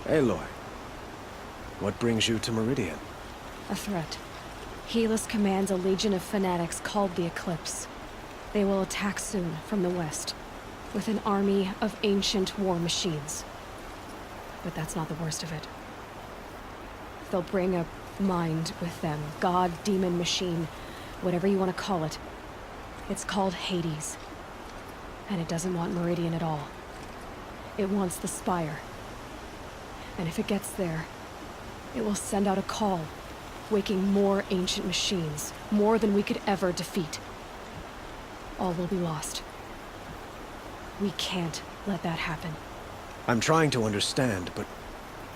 Aloy, what brings you to Meridian? A threat. Helis commands a legion of fanatics called the Eclipse. They will attack soon from the west, with an army of ancient war machines. But that's not the worst of it. They'll bring a mind with them, god, demon, machine, whatever you want to call it. It's called Hades. And it doesn't want Meridian at all. It wants the Spire. And if it gets there, it will send out a call, waking more ancient machines, more than we could ever defeat. All will be lost. We can't let that happen. I'm trying to understand, but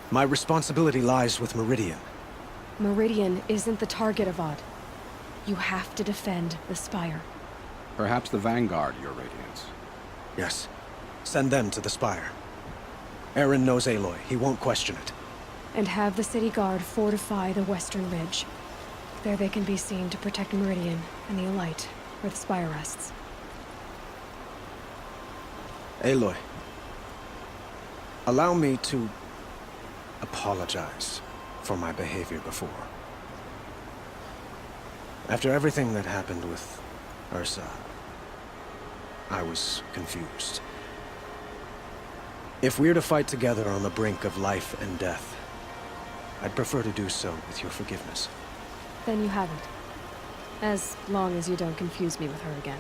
my responsibility lies with Meridian. Meridian isn't the target, Avad. You have to defend the Spire. Perhaps the Vanguard, Your Radiance. Yes. Send them to the Spire. Aaron knows Aloy. He won't question it. And have the city guard fortify the western ridge. There they can be seen to protect Meridian and the Elite, where the Spire rests. Aloy, allow me to apologize for my behavior before. After everything that happened with Ursa, I was confused. If we're to fight together on the brink of life and death, I'd prefer to do so with your forgiveness. Then you haven't. As long as you don't confuse me with her again.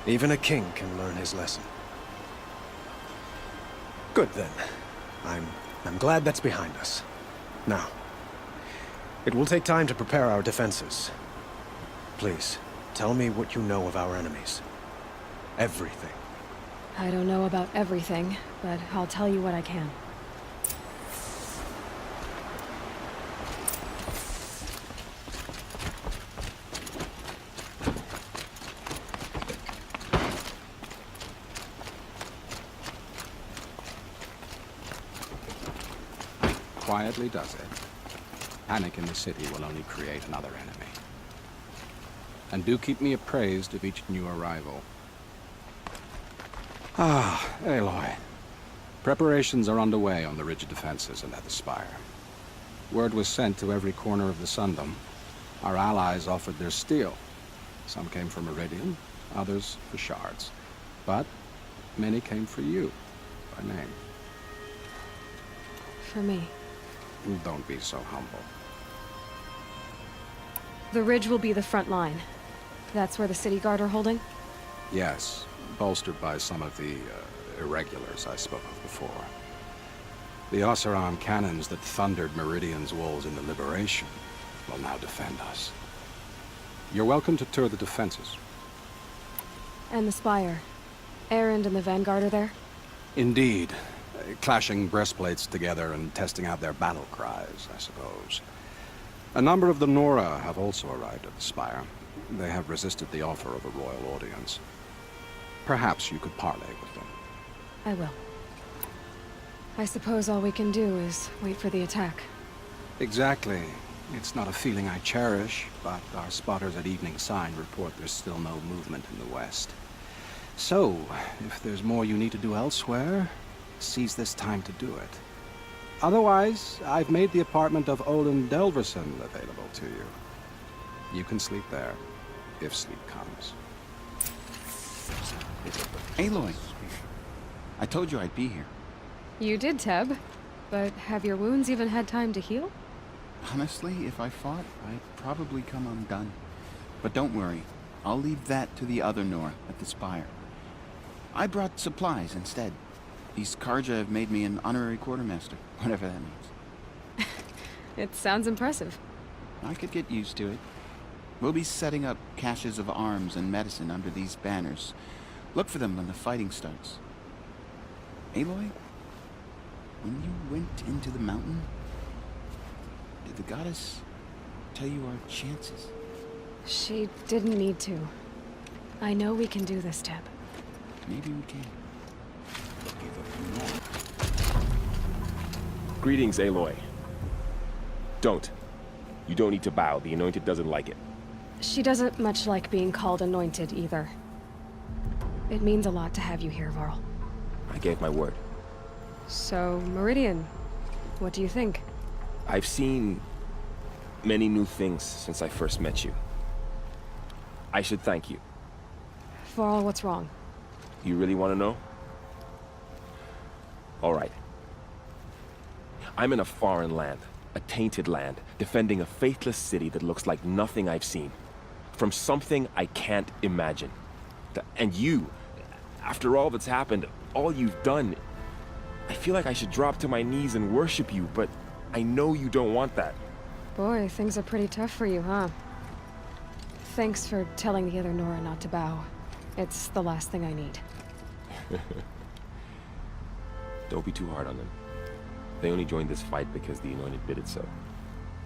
Even a king can learn his lesson. Good then. I'm glad that's behind us. Now, it will take time to prepare our defenses. Please, tell me what you know of our enemies. Everything. I don't know about everything, but I'll tell you what I can. Quietly does it. Panic in the city will only create another enemy. And do keep me appraised of each new arrival. Ah, Aloy. Preparations are underway on the ridge defenses and at the Spire. Word was sent to every corner of the Sundom. Our allies offered their steel. Some came for Meridian, others for shards. But many came for you, by name. For me. Don't be so humble. The ridge will be the front line. That's where the city guard are holding? Yes, bolstered by some of the irregulars I spoke of before. The Oseram cannons that thundered Meridian's walls in the Liberation will now defend us. You're welcome to tour the defenses. And the Spire. Erend and the Vanguard are there? Indeed. Clashing breastplates together and testing out their battle cries, I suppose. A number of the Nora have also arrived at the Spire. They have resisted the offer of a royal audience. Perhaps you could parley with them. I will. I suppose all we can do is wait for the attack. Exactly. It's not a feeling I cherish, but our spotters at Evening Sign report there's still no movement in the west. So, if there's more you need to do elsewhere, seize this time to do it. Otherwise, I've made the apartment of Olin Delverson available to you. You can sleep there, if sleep comes. Aloy, I told you I'd be here. You did, Teb. But have your wounds even had time to heal? Honestly, if I fought, I'd probably come undone. But don't worry, I'll leave that to the other Nora at the Spire. I brought supplies instead. These Karja have made me an honorary quartermaster, whatever that means. It sounds impressive. I could get used to it. We'll be setting up caches of arms and medicine under these banners. Look for them when the fighting starts. Aloy, when you went into the mountain, did the goddess tell you our chances? She didn't need to. I know we can do this, Teb. Maybe we can. Greetings, Aloy. Don't. You don't need to bow. The Anointed doesn't like it. She doesn't much like being called Anointed, either. It means a lot to have you here, Varl. I gave my word. So, Meridian, What do you think? I've seen many new things since I first met you. I should thank you. For all what's wrong. You really want to know? All right. I'm in a foreign land, a tainted land, defending a faithless city that looks like nothing I've seen. From something I can't imagine. And you, after all that's happened, all you've done, I feel like I should drop to my knees and worship you, but I know you don't want that. Boy, things are pretty tough for you, huh? Thanks for telling the other Nora not to bow. It's the last thing I need. Don't be too hard on them. They only joined this fight because the Anointed bid it so.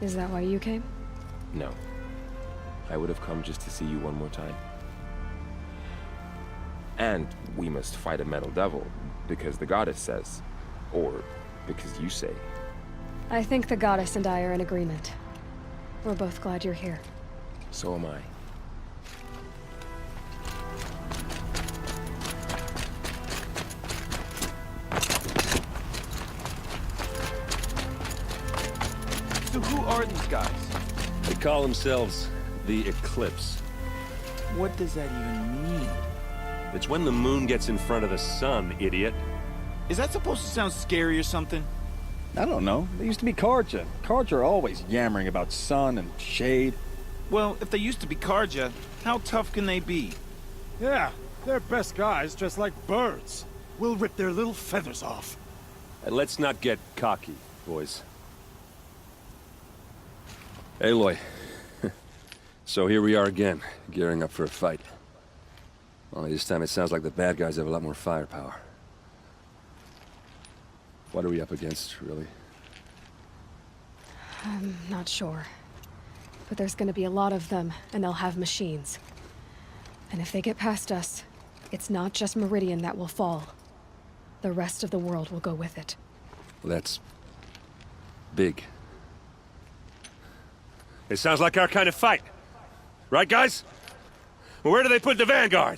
Is that why you came? No. I would have come just to see you one more time. And we must fight a metal devil, because the goddess says. Or because you say. I think the goddess and I are in agreement. We're both glad you're here. So am I. So who are these guys? They call themselves the Eclipse. What does that even mean? It's when the moon gets in front of the sun, idiot. Is that supposed to sound scary or something? I don't know. They used to be Karja. Karja are always yammering about sun and shade. Well, if they used to be Karja, how tough can they be? Yeah, they're best guys dressed like birds. We'll rip their little feathers off. And let's not get cocky, boys. Aloy. So here we are again, gearing up for a fight. Only this time it sounds like the bad guys have a lot more firepower. What are we up against, really? I'm not sure. But there's gonna be a lot of them, and they'll have machines. And if they get past us, it's not just Meridian that will fall. The rest of the world will go with it. Well, that's... big. It sounds like our kind of fight. Right, guys? Well, where do they put the Vanguard?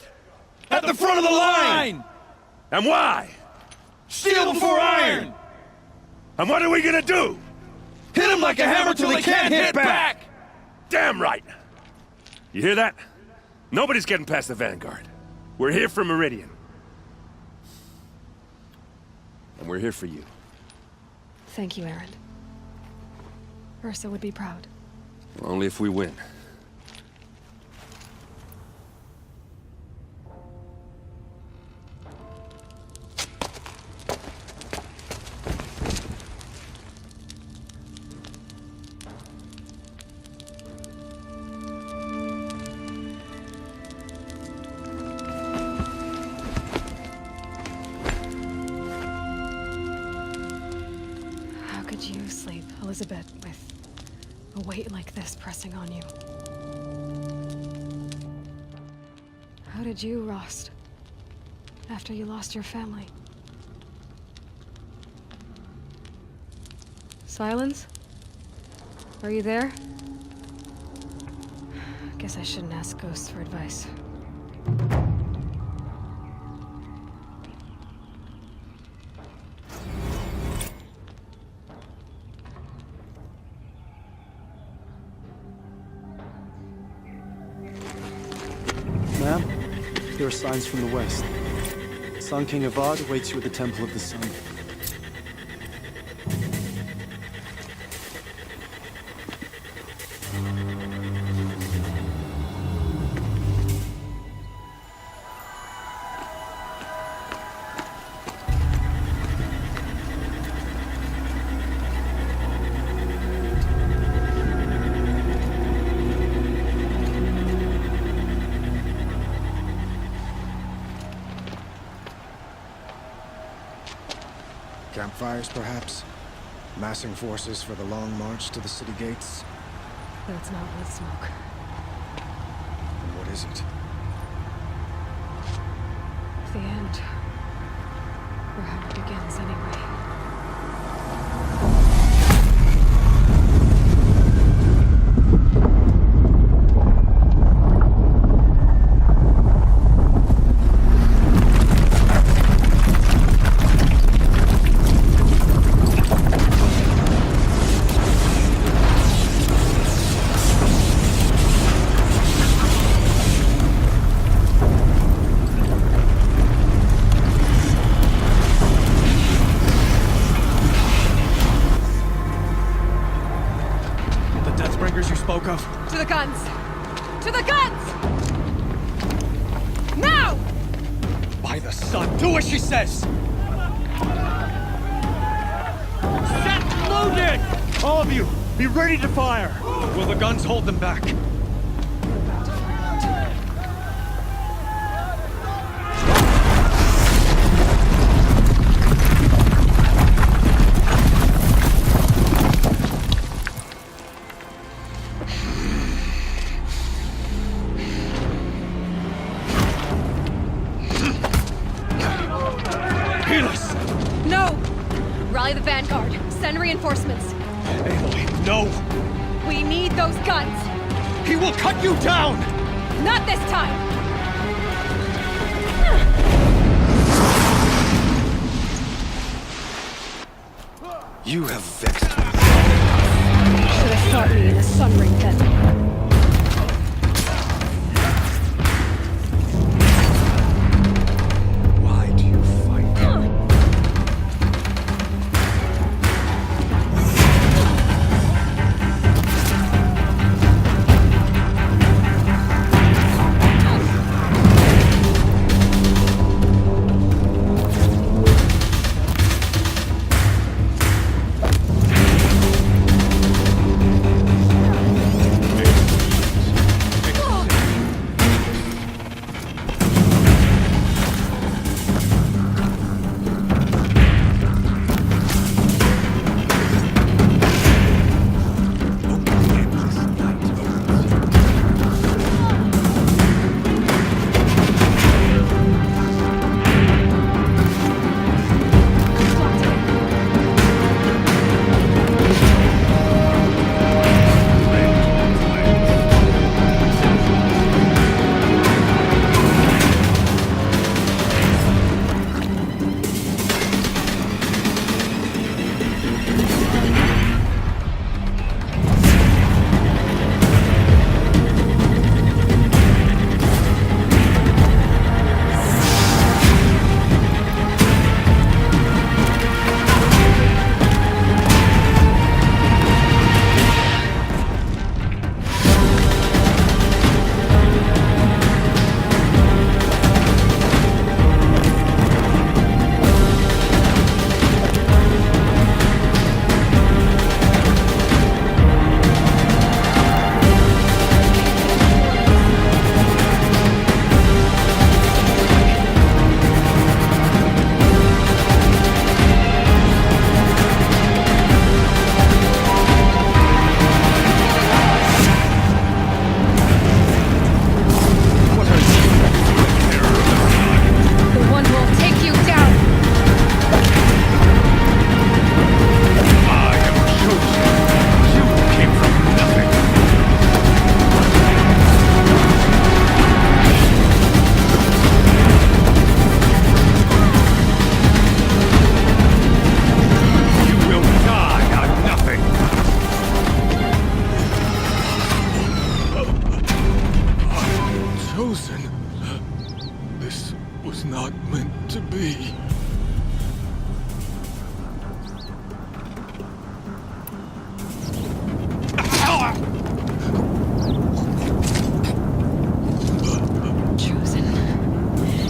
At the front of the line! And why? Steel before iron! And what are we gonna do? Hit him like a hammer till he can't hit back! Damn right! You hear that? Nobody's getting past the Vanguard. We're here for Meridian. And we're here for you. Thank you, Aaron. Ursa would be proud. Only if we win. How could you sleep, Elizabeth, with a weight like this pressing on you? How did you, Rost? After you lost your family? Silence? Are you there? Guess I shouldn't ask ghosts for advice. Ma'am, there are signs from the west. Sun King Avad awaits you at the Temple of the Sun. Campfires, perhaps? Massing forces for the long march to the city gates? That's not wood smoke. And what is it? The end. Or how it begins, anyway. son. Do what she says! Set loaded! All of you, be ready to fire! Will the guns hold them back? No! Rally the vanguard. Send reinforcements. Aloy, no! We need those guns. He will cut you down! Not this time! You have vexed me. Should have fought me in a sun ring then. Why do you fight?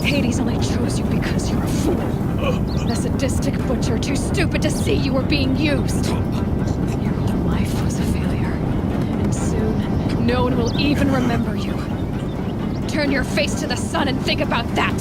Hades only chose you because you're a fool. A sadistic butcher too stupid to see you were being used. Your whole life was a failure. And soon, no one will even remember you. Turn your face to the sun and think about that!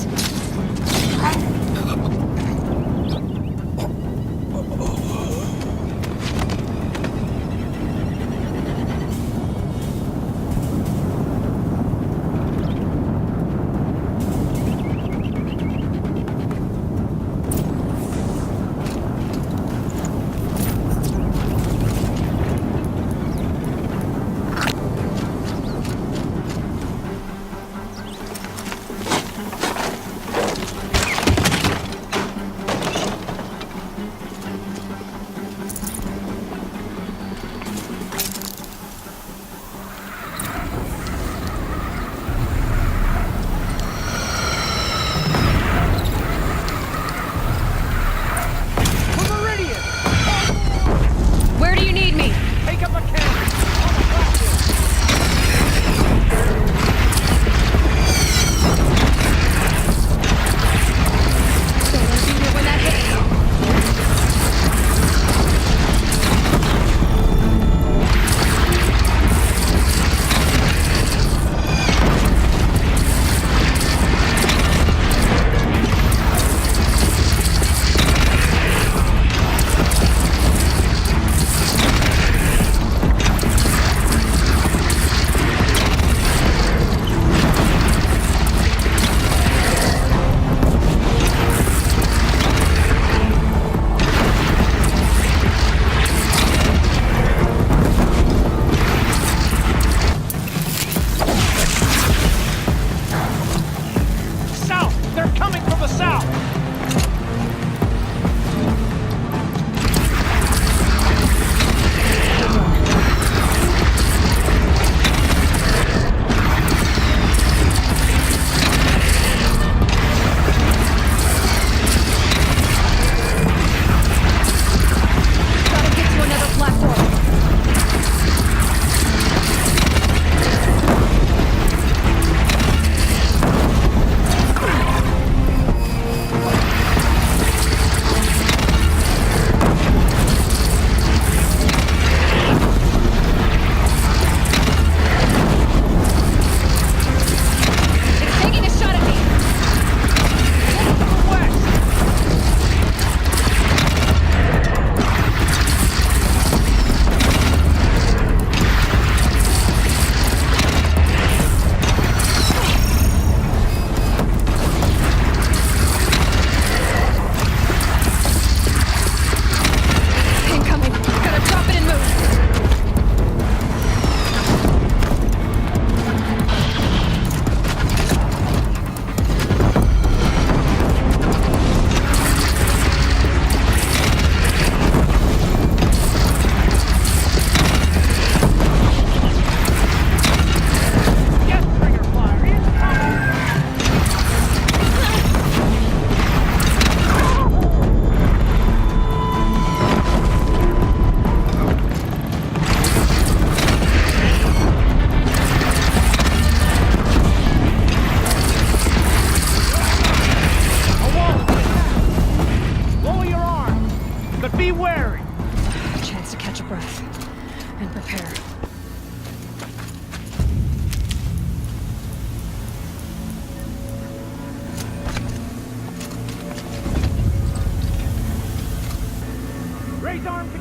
Felt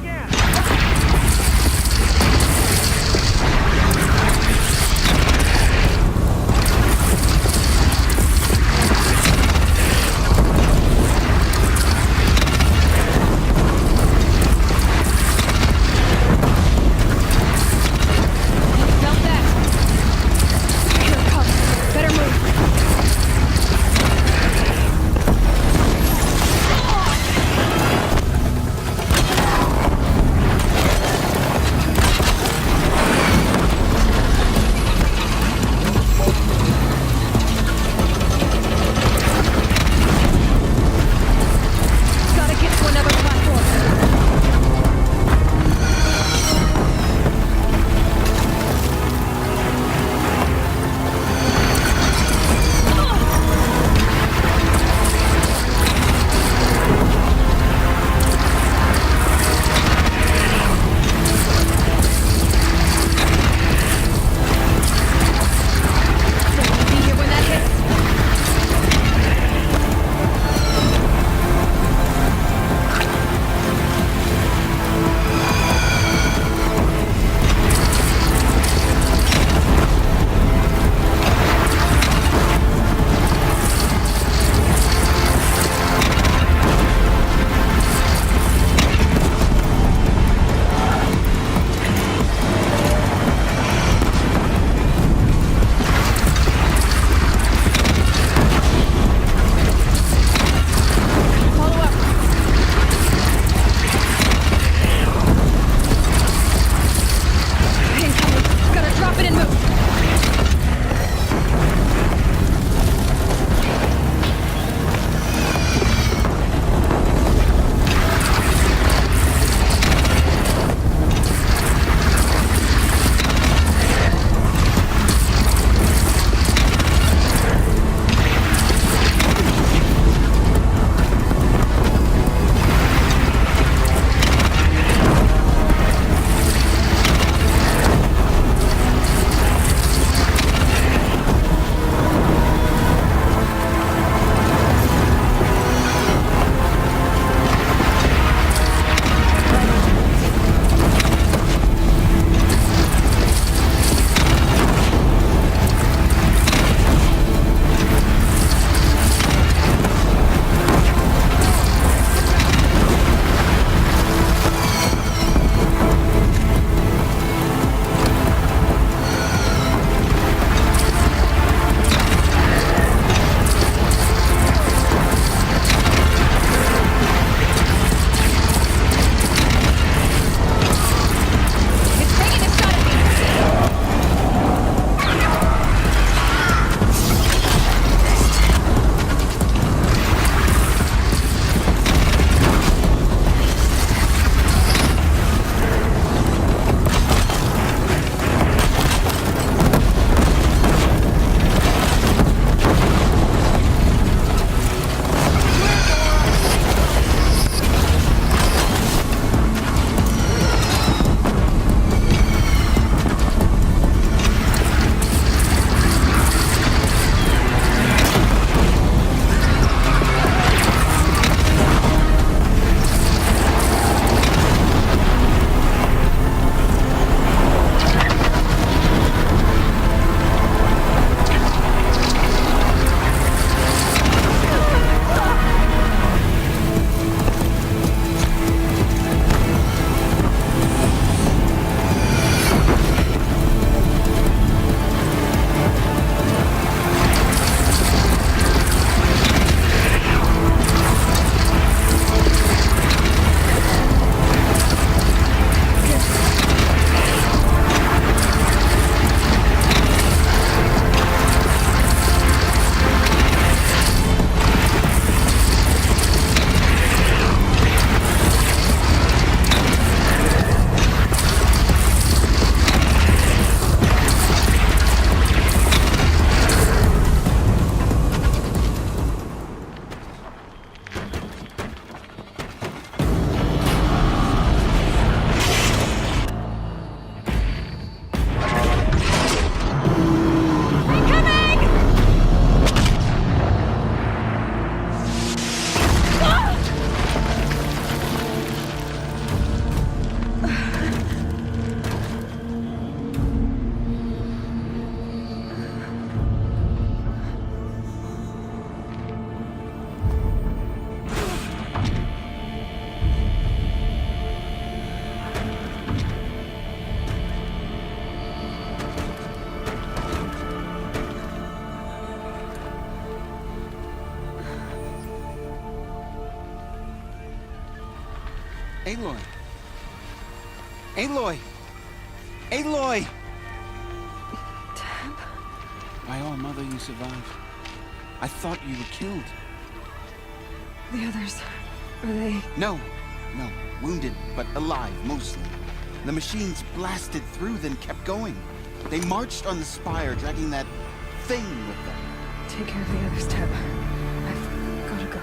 that. Here it comes. Better move. Aloy! Aloy! Aloy! Tab? By all, Mother, you survived. I thought you were killed. The others, are they... No. Wounded, but alive, mostly. The machines blasted through, then kept going. They marched on the spire, dragging that thing with them. Take care of the others, Tab. I've gotta go.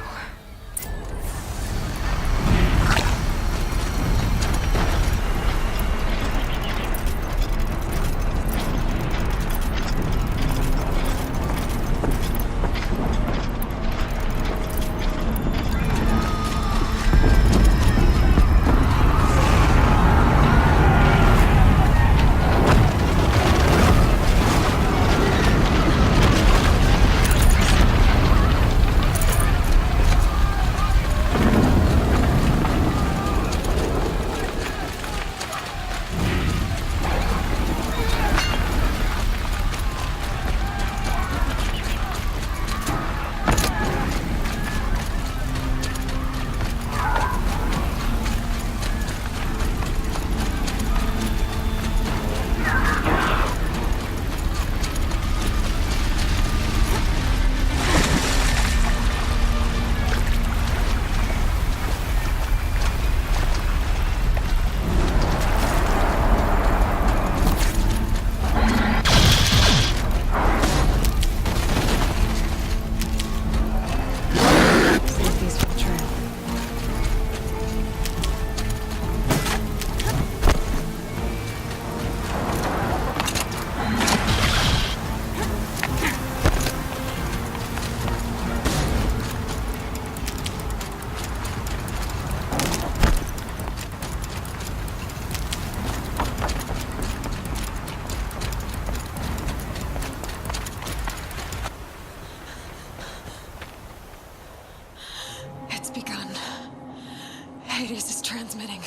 Hades is transmitting.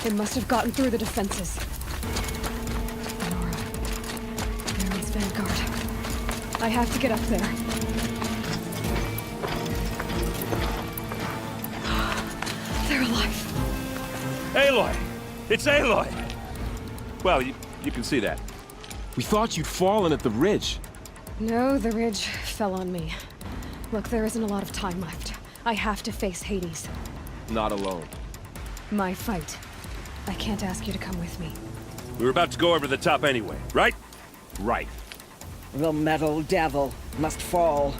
They must have gotten through the defenses. Nora. Baron's vanguard. I have to get up there. They're alive. Aloy! It's Aloy! Well, you can see that. We thought you'd fallen at the ridge. No, the ridge fell on me. Look, there isn't a lot of time left. I have to face Hades. Not alone. My fight. I can't ask you to come with me. We were about to go over the top anyway, right? Right. The metal devil must fall.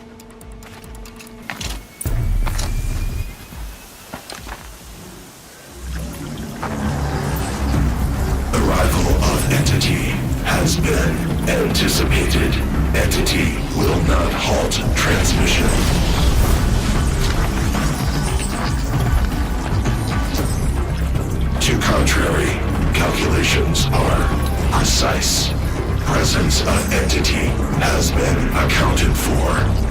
Arrival of Entity has been anticipated. Entity will not halt transmission. To contrary, calculations are precise. Presence of Entity has been accounted for.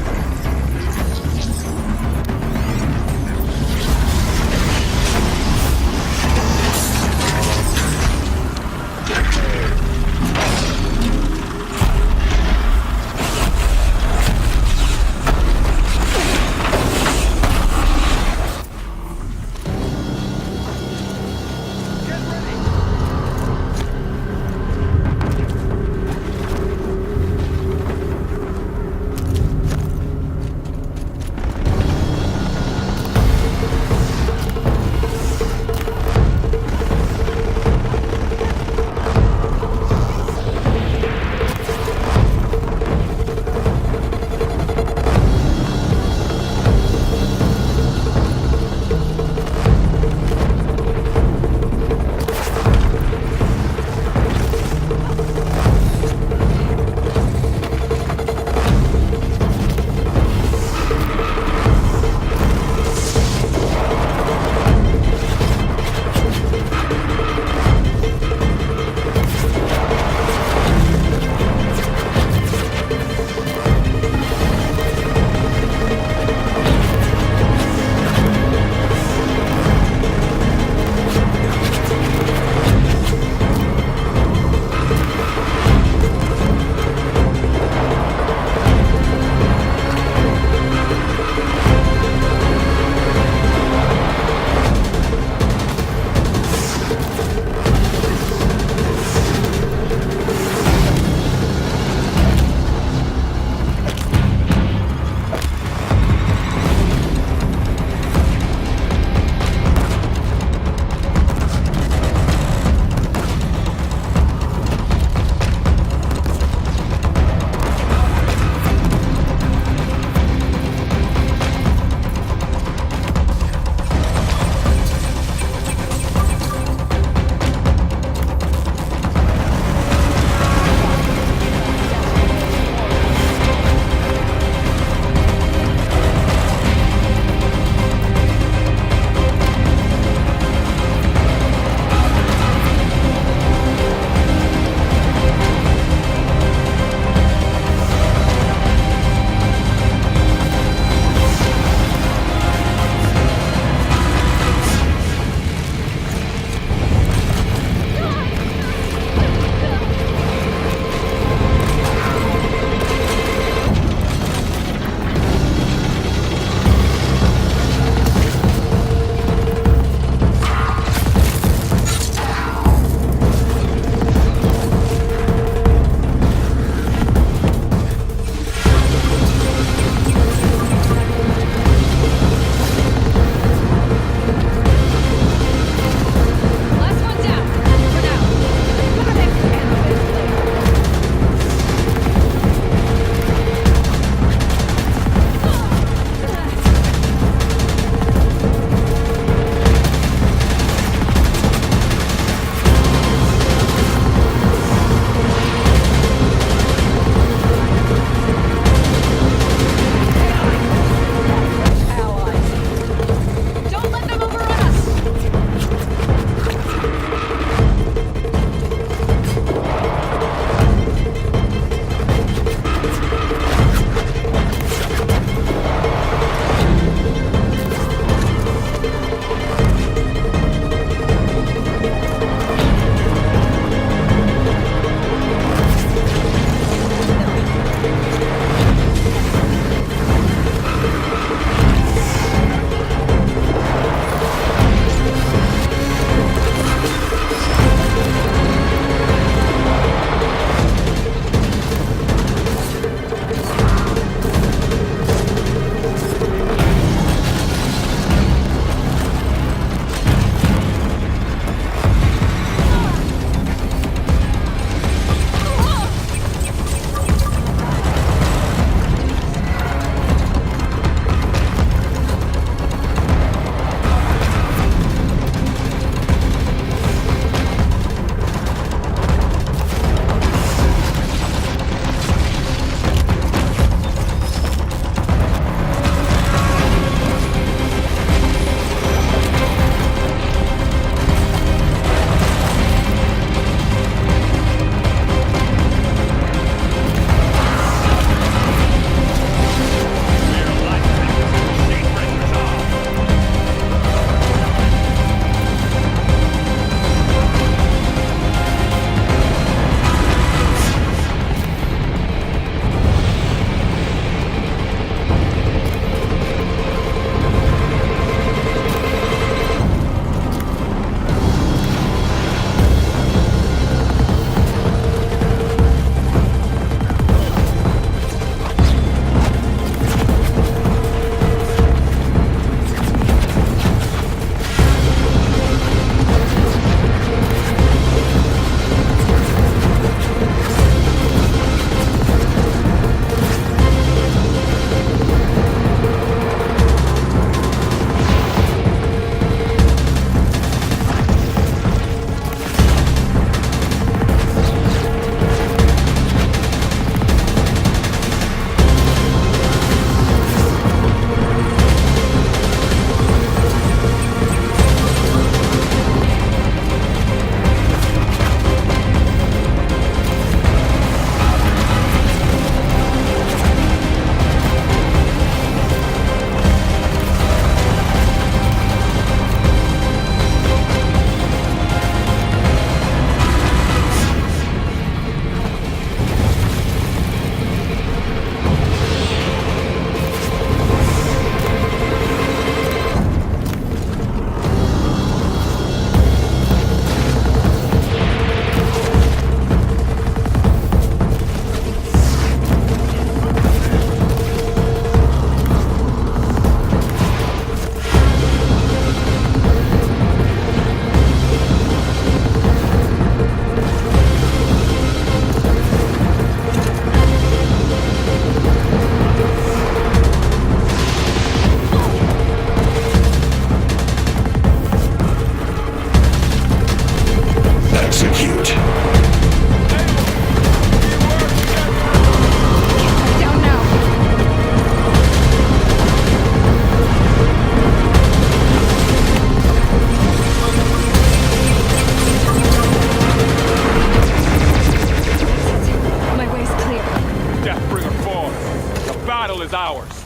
battle is ours.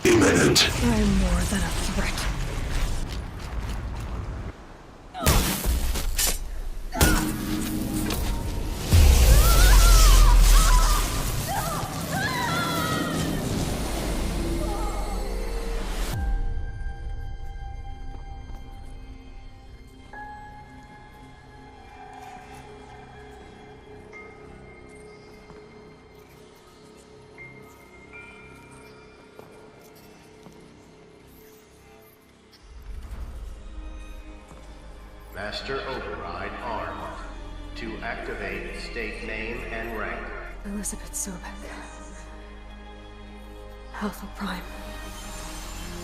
Imminent. I'm more than a threat. Master Override armed. To activate, state name and rank. Elizabeth Sobek. Alpha Prime.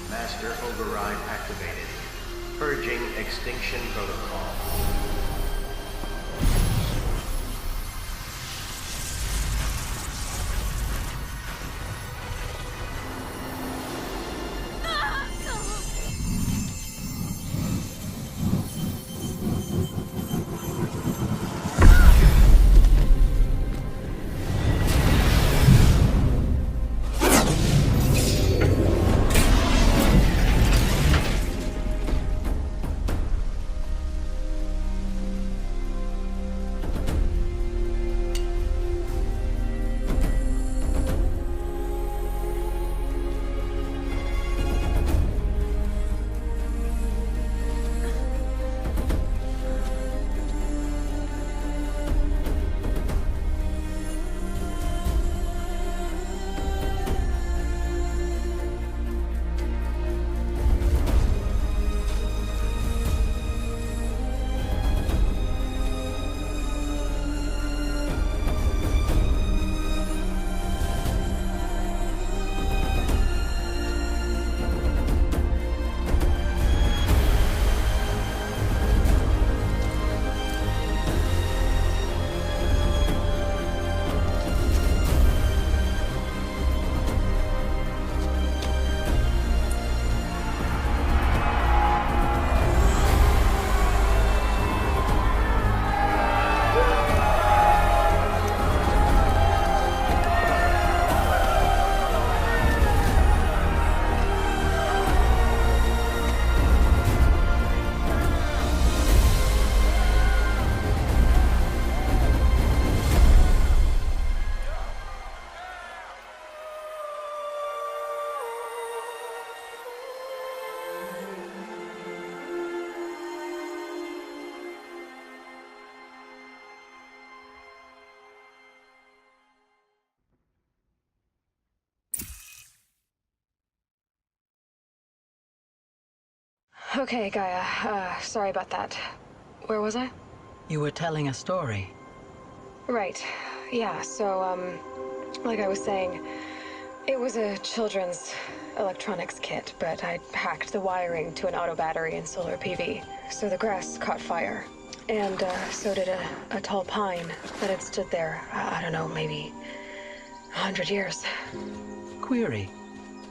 Master Override activated. Purging Extinction Protocol. Okay, Gaia. Sorry about that. Where was I? You were telling a story. Right. Yeah, so, like I was saying, it was a children's electronics kit, but I'd hacked the wiring to an auto battery and solar PV. So the grass caught fire. And, so did a tall pine that had stood there, I don't know, maybe 100 years. Query.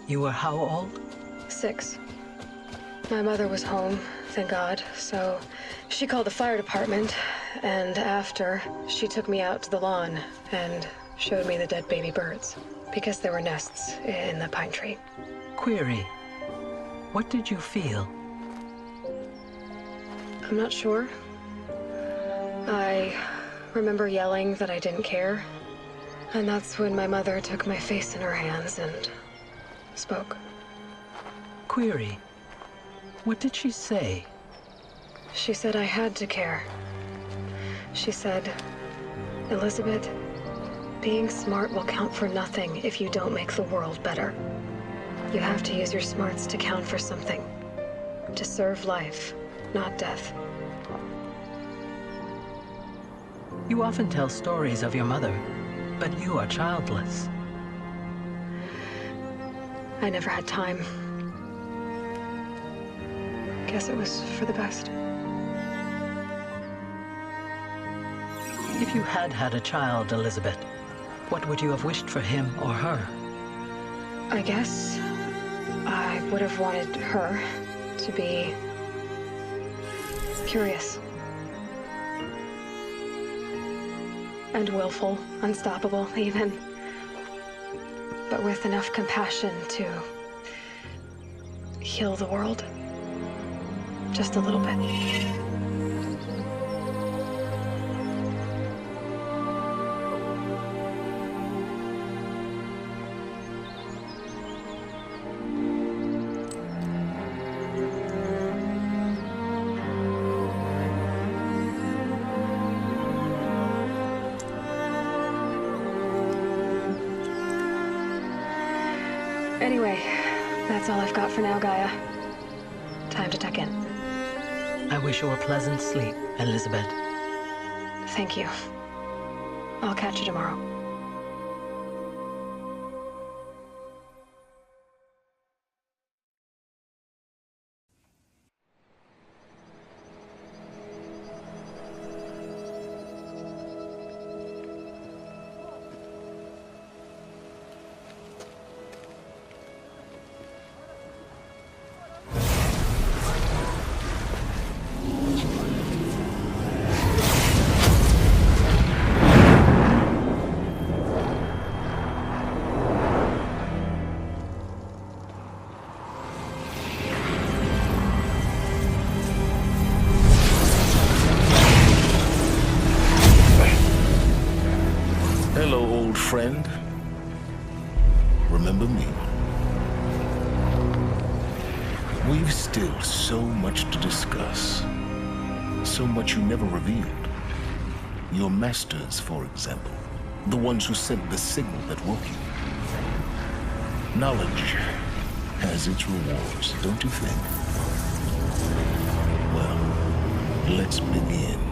You were how old? 6. My mother was home, thank God, so she called the fire department, and after, she took me out to the lawn and showed me the dead baby birds, because there were nests in the pine tree. Query. What did you feel? I'm not sure. I remember yelling that I didn't care, and that's when my mother took my face in her hands and spoke. Query. What did she say? She said I had to care. She said, Elizabeth, being smart will count for nothing if you don't make the world better. You have to use your smarts to count for something. To serve life, not death. You often tell stories of your mother, but you are childless. I never had time. Guess it was for the best. If you had had a child, Elizabeth, what would you have wished for him or her? I guess I would have wanted her to be curious. And willful, unstoppable, even. But with enough compassion to heal the world. Just a little bit. Anyway, that's all I've got for now, Gaia. Time to tuck in. I wish you a pleasant sleep, Elizabeth. Thank you. I'll catch you tomorrow. Hello, old friend. Remember me? We've still so much to discuss. So much you never revealed. Your masters, for example. The ones who sent the signal that woke you. Knowledge has its rewards, don't you think? Well, let's begin.